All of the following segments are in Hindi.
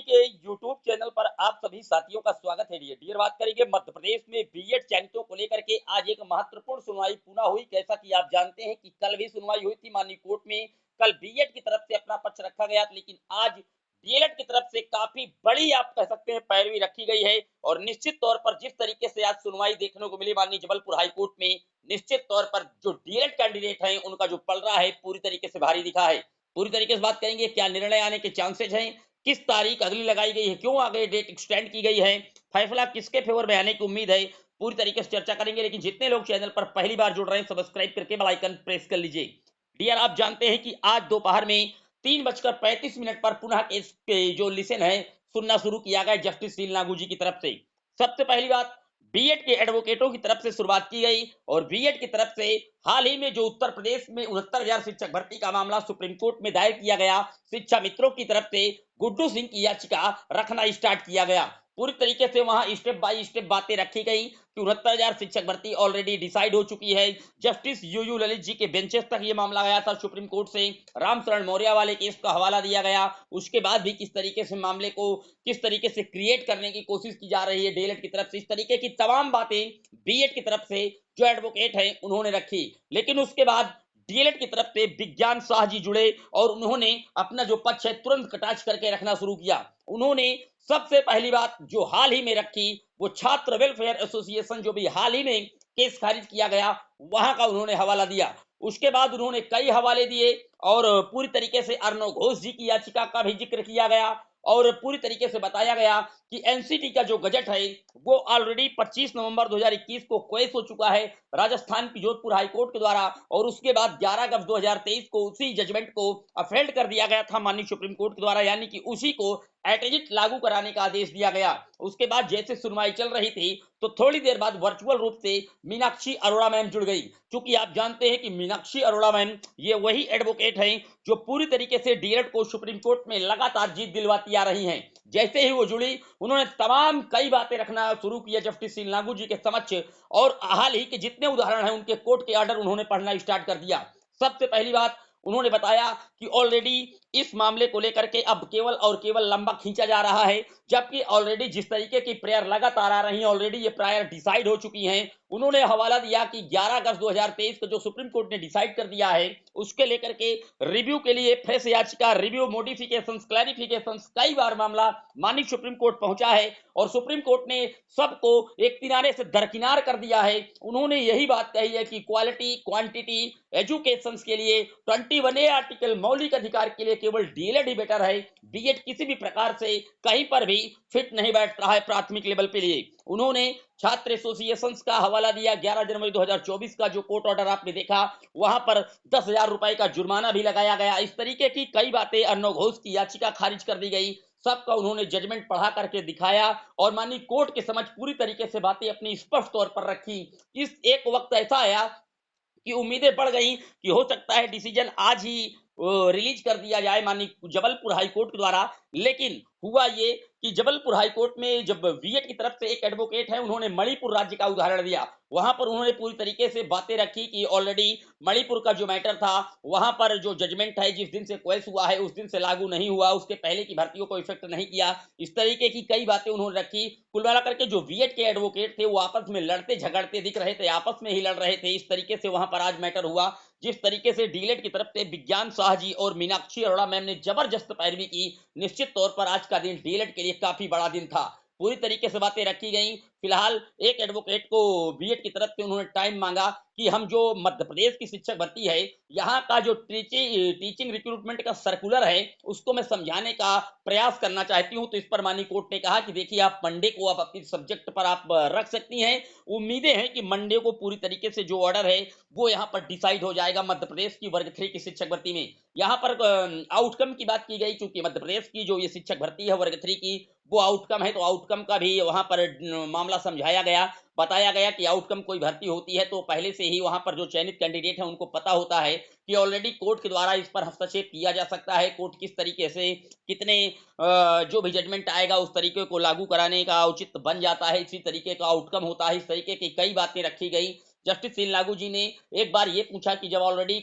के यूट्यूब चैनल पर आप सभी साथियों का स्वागत है। डियर बात करेंगे मध्य प्रदेश में बीएड चयनितों को लेकर के आज एक महत्वपूर्ण सुनवाई पुनः हुई। कैसा कि आप जानते हैं कि कल भी सुनवाई हुई थी माननीय कोर्ट में। कल बीएड की तरफ से अपना पक्ष रखा गया, लेकिन आज डीएलएड की तरफ से काफी बड़ी आप कह सकते हैं पैरवी रखी गई है। और निश्चित तौर पर जिस तरीके से आज सुनवाई देखने को मिली माननीय जबलपुर हाईकोर्ट में, निश्चित तौर पर जो डीएलएड कैंडिडेट है उनका जो पलड़ा है पूरी तरीके से भारी दिखा है। पूरी तरीके से बात करेंगे क्या निर्णय आने के चांसेस हैं, किस तारीख अगली लगाई गई है, क्यों आगे डेट एक्सटेंड की गई है, फैसला किसके फेवर में आने की उम्मीद है, पूरी तरीके से चर्चा करेंगे। लेकिन जितने लोग चैनल पर पहली बार जुड़ रहे हैं सब्सक्राइब करके बेल आइकन प्रेस कर लीजिए। डियर आप जानते हैं कि आज दोपहर में 3:35 पर पुनः केस के जो लिसन है सुनना शुरू किया गया जस्टिस सील नागू जी की तरफ से। सबसे पहली बात, बीएड के एडवोकेटों की तरफ से शुरुआत की गई और बीएड की तरफ से हाल ही में जो उत्तर प्रदेश में 69,000 शिक्षक भर्ती का मामला सुप्रीम कोर्ट में दायर किया गया, शिक्षा मित्रों की तरफ से गुड्डू सिंह की याचिका रखना स्टार्ट किया गया। पूरी तरीके से वहां स्टेप बाय स्टेप बातें रखी गई कि 69,000 शिक्षक भर्ती ऑलरेडी डिसाइड हो चुकी है। जस्टिस यूयू ललित जी के बेंचेस तक ये मामला गया था सुप्रीम कोर्ट से। रामशरण मौर्य वाले केस का हवाला दिया गया। उसके बाद भी किस तरीके से मामले को किस तरीके से क्रिएट करने की कोशिश की जा रही है डीएलएड की तरफ से, इस तरीके की तमाम बातें बीएड की तरफ से जो एडवोकेट हैं उन्होंने रखी। लेकिन उसके बाद डीएलएड की तरफ से विज्ञान शाह जी जुड़े और उन्होंने अपना जो पक्ष है तुरंत कटाक्ष करके रखना शुरू किया। उन्होंने सबसे पहली बात जो हाल ही में रखी वो छात्र वेलफेयर एसोसिएशन जो भी हाल ही में केस खारिज किया गया वहां का उन्होंने हवाला दिया। उसके बाद उन्होंने कई हवाले दिए और पूरी तरीके से अर्णव घोष जी की याचिका का भी जिक्र किया गया और पूरी तरीके से बताया गया कि एनसीटी का जो गजट है वो ऑलरेडी 25 नवंबर 2021 को क्वेश हो चुका है राजस्थान की जोधपुर हाईकोर्ट के द्वारा और उसके बाद 11 अगस्त 2023 को उसी जजमेंट को अफेल्ड कर दिया गया था माननीय सुप्रीम कोर्ट के द्वारा, यानी कि उसी को एट लागू कराने का आदेश दिया गया। उसके बाद जैसे सुनवाई चल रही थी तो थोड़ी देर बाद वर्चुअल रूप से मीनाक्षी अरोड़ा मैम जुड़ गई, क्योंकि आप जानते हैं कि मीनाक्षी अरोड़ा मैम ये वही एडवोकेट हैं जो पूरी तरीके से डीएलएड को सुप्रीम कोर्ट में लगातार जीत दिलवाती आ रही हैं। जैसे ही वो जुड़ी उन्होंने तमाम कई बातें रखना शुरू किया जस्टिस सील नागू जी के समक्ष और हाल ही के जितने उदाहरण हैं उनके कोर्ट के ऑर्डर उन्होंने पढ़ना स्टार्ट कर दिया। सबसे पहली बात उन्होंने बताया कि ऑलरेडी इस मामले को लेकर के अब केवल और केवल लंबा खींचा जा रहा है, जबकि ऑलरेडी जिस तरीके की प्रेयर लगातार आ रही हैं ऑलरेडी ये प्रेयर डिसाइड हो चुकी हैं। उन्होंने हवाला दिया कि 11 अगस्त 2023 को जो सुप्रीम कोर्ट ने डिसाइड कर दिया है उसके लेकर के रिव्यू के लिए फ्रेश याचिका, रिव्यू, मॉडिफिकेशंस, क्लैरिफिकेशंस कई बार मामला माननीय सुप्रीम कोर्ट पहुंचा है और सुप्रीम कोर्ट ने सबको एक किनारे से दरकिनार कर दिया है। उन्होंने यही बात कही है कि क्वालिटी क्वांटिटी एजुकेशन के लिए 21A आर्टिकल मौलिक अधिकार के लिए केवल डीएलएड ही बेटर है। बीएड किसी भी प्रकार से कहीं पर भी फिट नहीं बैठ रहा है प्राथमिक लेवल पे लिए। उन्होंने छात्र एसोसिएशंस का हवाला दिया। 11 जनवरी 2024 का जो कोर्ट ऑर्डर आपने देखा वहां पर 10,000 रुपए का जुर्माना भी लगाया गया। इस तरीके की कई बातें, अर्णव घोष की याचिका खारिज कर दी गई, सबका उन्होंने जजमेंट पढ़ा करके दिखाया और माननीय कोर्ट के समझ पूरी तरीके से बातें अपनी स्पष्ट तौर पर रखी। इस एक वक्त ऐसा आया कि उम्मीदें बढ़ गई कि हो सकता है डिसीजन आज ही रिलीज कर दिया जाए माननीय जबलपुर हाईकोर्ट के द्वारा। लेकिन हुआ ये कि जबलपुर हाईकोर्ट में जब बीएड की तरफ से एक एडवोकेट है उन्होंने मणिपुर राज्य का उदाहरण दिया, वहां पर उन्होंने पूरी तरीके से बातें रखी कि ऑलरेडी मणिपुर का जो मैटर था वहां पर जो जजमेंट है जिस दिन से क्वेश हुआ है उस दिन से लागू नहीं हुआ, उसके पहले की भर्तियों को इफेक्ट नहीं किया। इस तरीके की कई बातें उन्होंने रखी। कुल मिला करके जो बीएड के एडवोकेट थे वो आपस में लड़ते झगड़ते दिख रहे थे, आपस में ही लड़ रहे थे। इस तरीके से वहां पर आज मैटर हुआ। जिस तरीके से डीएलएड की तरफ से विज्ञान शाह जी और मीनाक्षी अरोड़ा मैम ने जबरदस्त पैरवी की, निश्चित तौर पर आज का दिन डीएलएड के लिए काफी बड़ा दिन था। पूरी तरीके से बातें रखी गई। फिलहाल एक एडवोकेट को बीएड की तरफ से उन्होंने टाइम मांगा कि हम जो मध्य प्रदेश की शिक्षक भर्ती है यहाँ का जो टीचिंग रिक्रूटमेंट का सर्कुलर है उसको मैं समझाने का प्रयास करना चाहती हूँ। तो इस पर माननीय कोर्ट ने कहा कि देखिए आप मंडे को आप अपनी सब्जेक्ट पर आप रख सकती हैं। उम्मीदें हैं कि मंडे को पूरी तरीके से जो ऑर्डर है वो यहाँ पर डिसाइड हो जाएगा मध्य प्रदेश की वर्ग 3 की शिक्षक भर्ती में। यहाँ पर आउटकम की बात की गई, क्योंकि मध्य प्रदेश की जो ये शिक्षक भर्ती है वर्ग 3 की वो आउटकम है, तो आउटकम का भी वहां पर मामला समझाया गया। बताया गया कि आउटकम कोई भर्ती होती है तो पहले से ही वहां पर जो चयनित कैंडिडेट है उनको पता होता है कि ऑलरेडी कोर्ट के द्वारा इस पर हस्तक्षेप किया जा सकता है। कोर्ट किस तरीके से कितने जो भी जजमेंट आएगा उस तरीके को लागू कराने का उचित बन जाता है, इसी तरीके का आउटकम होता है। इस तरीके की कई बातें रखी गई। जस्टिस सील नागू जी ने एक बार ये पूछा कि जब ऑलरेडी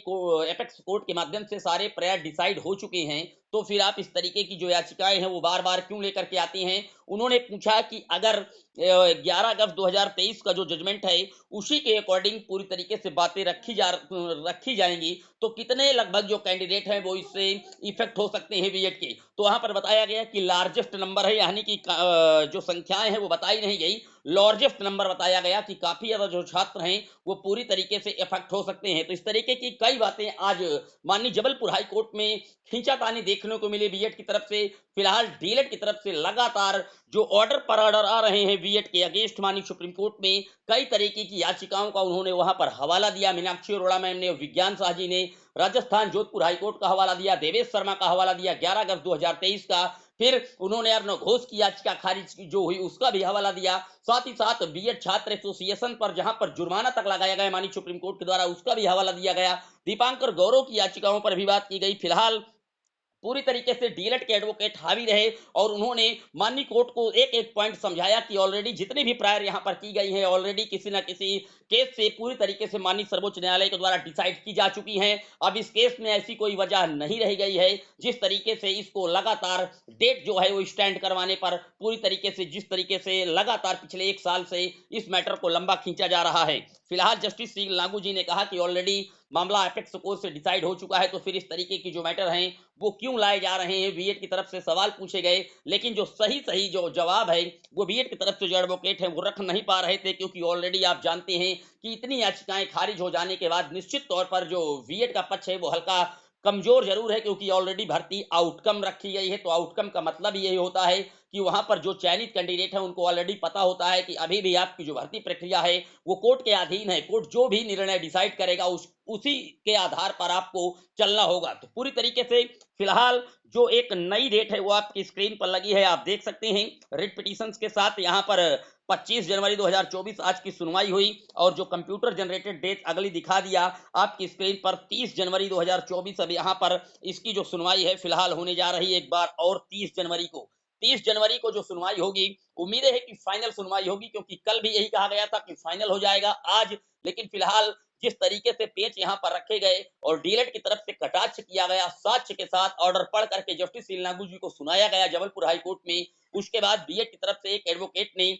एपेक्स कोर्ट के माध्यम से सारे प्रेयर डिसाइड हो चुके हैं तो फिर आप इस तरीके की जो याचिकाएं हैं वो बार बार क्यों लेकर के आती हैं। उन्होंने पूछा कि अगर 11 अगस्त 2023 का जो जजमेंट है उसी के अकॉर्डिंग पूरी तरीके से बातें रखी जाएंगी तो कितने लगभग जो कैंडिडेट हैं वो इससे इफेक्ट हो सकते हैं बीएड के। तो वहां पर बताया गया कि लार्जेस्ट नंबर है, यानी कि जो संख्याएं हैं वो बताई नहीं गई, लार्जेस्ट नंबर बताया गया कि काफी ज्यादा जो छात्र हैं वो पूरी तरीके से इफेक्ट हो सकते हैं। तो इस तरीके की कई बातें आज माननीय जबलपुर हाई कोर्ट में खींचातानी देखने को मिले बीएड की तरफ से। फिलहाल डीएलएड की तरफ से लगातार जो ऑर्डर पर ऑर्डर आ रहे हैं बीएड के अगेंस्ट माननीय सुप्रीम कोर्ट में, कई तरीके की याचिकाओं का उन्होंने वहां पर हवाला दिया। मीनाक्षी अरोड़ा मैम ने, विज्ञान शाह जी ने राजस्थान जोधपुर हाईकोर्ट का हवाला दिया, देवेश शर्मा का हवाला दिया 11 अगस्त 2023 का, फिर उन्होंने अर्णव घोष की याचिका खारिज जो हुई उसका भी हवाला दिया। साथ ही साथ बीएड छात्र एसोसिएशन पर जहां पर जुर्माना तक लगाया गया माननीय सुप्रीम कोर्ट के द्वारा, उसका भी हवाला दिया गया। दीपांकर गौरव की याचिकाओं पर भी बात की गई। फिलहाल पूरी तरीके से डीएलएड के एडवोकेट हावी रहे और उन्होंने माननीय कोर्ट को एक एक पॉइंट समझाया कि ऑलरेडी जितनी भी प्रायर यहां पर की गई है ऑलरेडी किसी ना किसी केस से पूरी तरीके से माननीय सर्वोच्च न्यायालय के द्वारा डिसाइड की जा चुकी हैं। अब इस केस में ऐसी कोई वजह नहीं रह गई है जिस तरीके से इसको लगातार डेट जो है वो स्टैंड करवाने पर पूरी तरीके से, जिस तरीके से लगातार पिछले 1 साल से इस मैटर को लंबा खींचा जा रहा है। फिलहाल जस्टिस सी लागू जी ने कहा कि ऑलरेडी मामला एपेक्स कोर्ट से डिसाइड हो चुका है, तो फिर इस तरीके की जो मैटर हैं वो क्यों लाए जा रहे हैं। बीएड की तरफ से सवाल पूछे गए लेकिन जो सही जो जवाब है वो बीएड की तरफ से जो एडवोकेट हैं वो रख नहीं पा रहे थे, क्योंकि ऑलरेडी आप जानते हैं कि इतनी याचिकाएं खारिज हो जाने के बाद निश्चित तौर पर जो बीएड का पक्ष है वो हल्का कमजोर जरूर है, क्योंकि ऑलरेडी भर्ती आउटकम रखी गई है। तो आउटकम का मतलब यही होता है कि वहां पर जो चयनित कैंडिडेट है उनको ऑलरेडी पता होता है कि अभी भी आपकी जो भर्ती प्रक्रिया है वो कोर्ट के अधीन है, कोर्ट जो भी निर्णय डिसाइड करेगा उसी के आधार पर आपको चलना होगा। तो पूरी तरीके से फिलहाल जो एक नई डेट है वो आपकी स्क्रीन पर लगी है, आप देख सकते हैं रिट पिटीशंस के साथ। यहाँ पर 25 जनवरी 2024 आज की सुनवाई हुई और जो कंप्यूटर जनरेटेड डेट अगली दिखा दिया आपकी स्क्रीन पर 30 जनवरी 2024। अब यहाँ पर इसकी जो सुनवाई है फिलहाल होने जा रही है एक बार और 30 जनवरी को जो सुनवाई होगी, उम्मीद है कि फाइनल सुनवाई होगी, क्योंकि कल भी यही कहा गया था कि फाइनल हो जाएगा आज। लेकिन फिलहाल जिस तरीके से पेच यहां पर रखे गए और डीएलएड की तरफ से कटाक्ष किया गया, साक्ष्य के साथ ऑर्डर पढ़ करके जस्टिस सीलनागू जी को सुनाया गया जबलपुर हाईकोर्ट में, उसके बाद बीएड की तरफ से एक एडवोकेट ने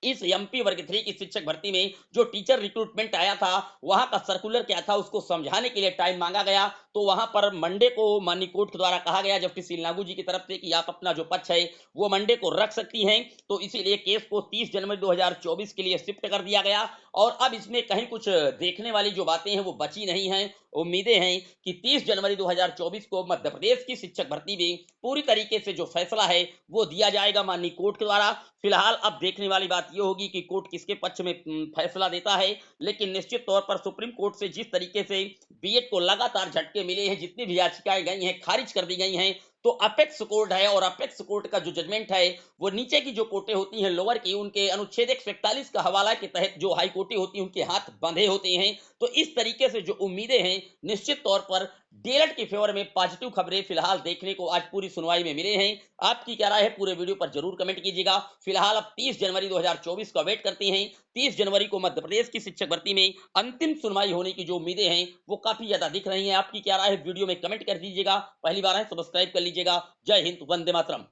इस एमपी वर्ग 3 की शिक्षक भर्ती में जो टीचर रिक्रूटमेंट आया था वहां का सर्कुलर क्या था उसको समझाने के लिए टाइम मांगा गया। तो वहां पर मंडे को माननीय कोर्ट के द्वारा कहा गया जस्टिस सीलनागू जी की तरफ से कि आप अपना जो पक्ष है वो मंडे को रख सकती हैं। तो इसीलिए केस को 30 जनवरी 2024 के लिए शिफ्ट कर दिया गया और अब इसमें कहीं कुछ देखने वाली जो बातें हैं वो बची नहीं है। उम्मीदें हैं कि 30 जनवरी 2024 को मध्य प्रदेश की शिक्षक भर्ती में पूरी तरीके से जो फैसला है वो दिया जाएगा माननीय कोर्ट के द्वारा। फिलहाल अब देखने वाली बात ये होगी कि कोर्ट किसके पक्ष में फैसला देता है। लेकिन निश्चित तौर पर सुप्रीम कोर्ट से जिस तरीके से बीएड को लगातार झटके मिले हैं, जितनी भी याचिकाएं गई हैं खारिज कर दी गई हैं, तो अपेक्स कोर्ट है और अपेक्स कोर्ट का जो जजमेंट है वो नीचे की जो कोर्टें होती हैं लोअर की, उनके अनुच्छेद 141 का हवाला के तहत जो हाई कोर्टें होती हैं उनके हाथ बंधे होते हैं। तो इस तरीके से जो उम्मीदें हैं निश्चित तौर पर डीएलएड के फेवर में पॉजिटिव खबरें फिलहाल देखने को आज पूरी सुनवाई में मिले हैं। आपकी क्या राय है पूरे वीडियो पर जरूर कमेंट कीजिएगा। फिलहाल अब 30 जनवरी 2024 का वेट करते हैं। 30 जनवरी को मध्य प्रदेश की शिक्षक भर्ती में अंतिम सुनवाई होने की जो उम्मीदें हैं वो काफी ज्यादा दिख रही हैं। आपकी क्या राय है वीडियो में कमेंट कर दीजिएगा। पहली बार है सब्सक्राइब कर लीजिएगा। जय हिंद, वंदे मातरम।